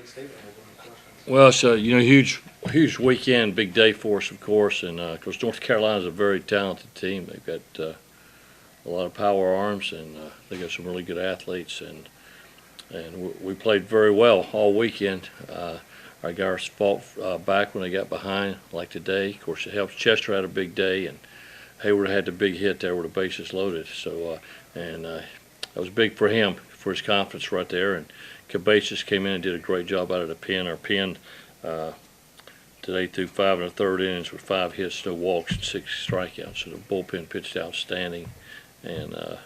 complete statement. We'll go to questions. Well, so huge weekend, big day for us, of course, and of course North Carolina's a very talented team. They've got a lot of power arms, and they got some really good athletes, and we played very well all weekend. Our guys fought back when they got behind, like today. Of course, it helps. Chester had a big day, and Hayward had the big hit there with the bases loaded. So, that was big for him, for his confidence right there. And Cabezas came in and did a great job out of the pen. Our pen today threw 5 1/3 innings with 5 hits, no walks, and 6 strikeouts. So the bullpen pitched outstanding, and it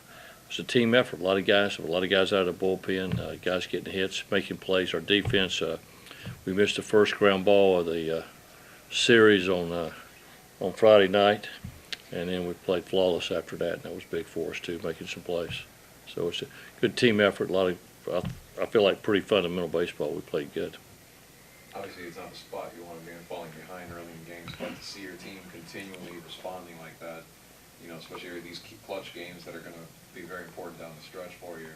was a team effort. A lot of guys out of the bullpen, guys getting hits, making plays. Our defense, we missed the first ground ball of the series on Friday night, and then we played flawless after that, and that was big for us too, making some plays. So it's a good team effort. I feel like pretty fundamental baseball. We played good. Obviously, it's not a spot you want to be in, falling behind early in games, but to see your team continually responding like that, especially these key clutch games that are going to be very important down the stretch for you,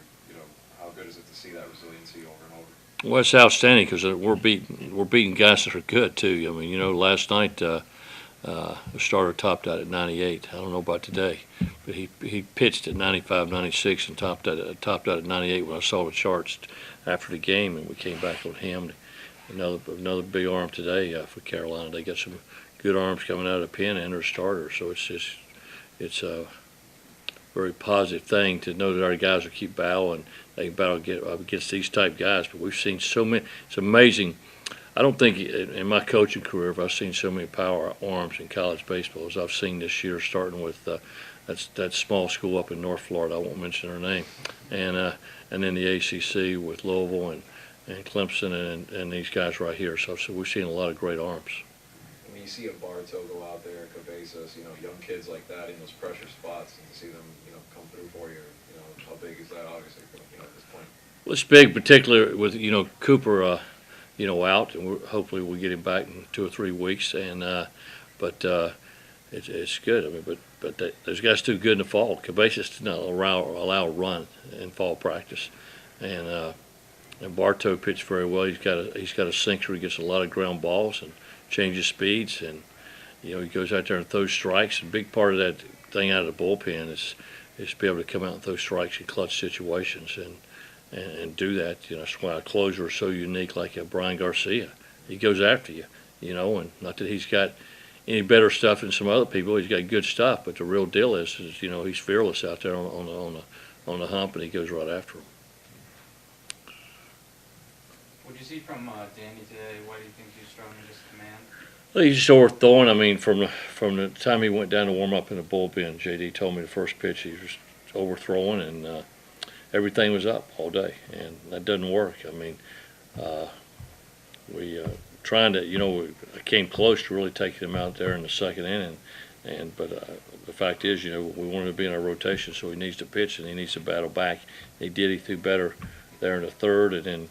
how good is it to see that resiliency over and over? Well, it's outstanding because we're beating guys that are good too. I mean, last night the starter topped out at 98. I don't know about today, but he pitched at 95, 96, and topped out at 98 when I saw the charts after the game, and we came back on him. Another big arm today for Carolina. They got some good arms coming out of the pen and their starter, so it's a very positive thing to know that our guys will keep battling. They can battle against these type guys, but we've seen so many. It's amazing. I don't think in my coaching career have I seen so many power arms in college baseball as I've seen this year, starting with that small school up in North Florida. I won't mention their name, and then the ACC with Louisville and Clemson and these guys right here. So we've seen a lot of great arms. When you see a Bartow go out there, Cabezas, young kids like that in those pressure spots, and to see them, come through for you, how big is that obviously, at this point? Well, it's big, particularly with Cooper, out, and hopefully we'll get him back in 2 or 3 weeks. But it's good. I mean, but those guys too good in the fall. Cabezas did not allow a run in fall practice, and Bartow pitched very well. He's got a sinker. He gets a lot of ground balls and changes speeds, and he goes out there and throws strikes. A big part of that thing out of the bullpen is to be able to come out and throw strikes in clutch situations and do that. That's why a closer is so unique, like Brian Garcia. He goes after you, and not that he's got any better stuff than some other people. He's got good stuff, but the real deal is he's fearless out there on the hump, and he goes right after him. What did you see from Danny today? Why do you think he's strong in his command? Well, he's just overthrowing. I mean, from the time he went down to warm up in the bullpen, JD told me the first pitch he was overthrowing, and everything was up all day, and that doesn't work. I mean, we trying to, I came close to really taking him out there in the second inning, but the fact is, we wanted to be in our rotation, so he needs to pitch and he needs to battle back. He did. He threw better there in the third, and then.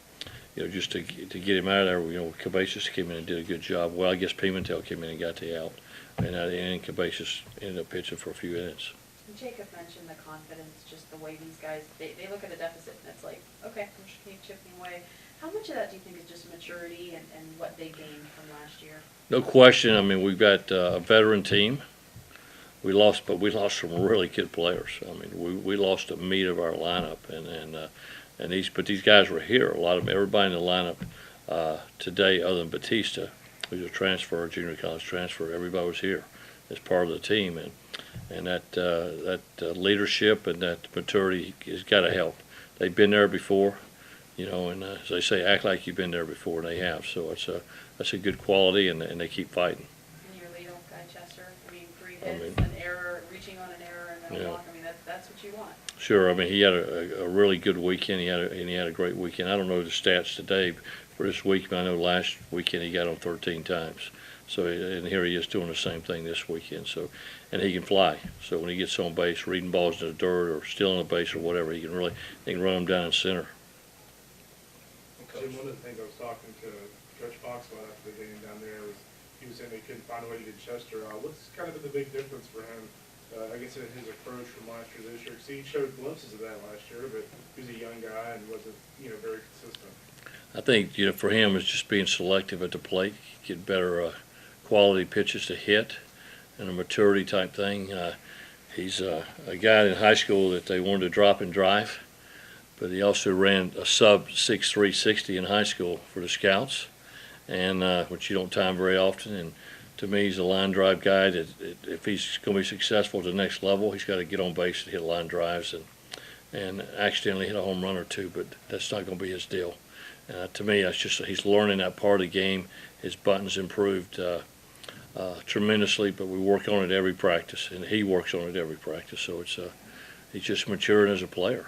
Just to get him out of there, Cabezas came in and did a good job. Well, I guess Pimentel came in and got the out, and Cabezas ended up pitching for a few innings. Jacob mentioned the confidence, just the way these guys, they look at a deficit and it's like, okay, I'm just keep chipping away. How much of that do you think is just maturity and what they gained from last year? No question. I mean, we've got a veteran team. We lost some really good players. I mean, we lost the meat of our lineup, and these guys were here. Everybody in the lineup today, other than Batista, who's a junior college transfer, everybody was here as part of the team, and that leadership and that maturity has got to help. They've been there before, and as they say, act like you've been there before, and they have. So that's a good quality, and they keep fighting. And your leadoff guy, Chester, 3 hits, an error, reaching on an error, and then a walk. I mean, that's what you want. Sure. I mean, he had a really good weekend. He had a great weekend. I don't know the stats today for this week, but I know last weekend he got on 13 times. So, and here he is doing the same thing this weekend. So, and he can fly. So when he gets on base, reading balls in the dirt or stealing a base or whatever, he can run them down in center. Jim, one of the things I was talking to Coach Foxwell after the game down there was he was saying they couldn't find a way to get Chester out. What's kind of been the big difference for him? I guess in his approach from last year to this year, because he showed glimpses of that last year, but he was a young guy and wasn't, very consistent. I think, for him, it's just being selective at the plate, get better quality pitches to hit, and a maturity type thing. He's a guy in high school that they wanted to drop and drive, but he also ran a sub 6.3 60 in high school for the scouts, and which you don't time very often. And to me, he's a line drive guy that if he's going to be successful at the next level, he's got to get on base and hit line drives and accidentally hit a home run or two, but that's not going to be his deal. To me, that's just he's learning that part of the game. His buttons improved tremendously, but we work on it every practice, and he works on it every practice. So he's just maturing as a player.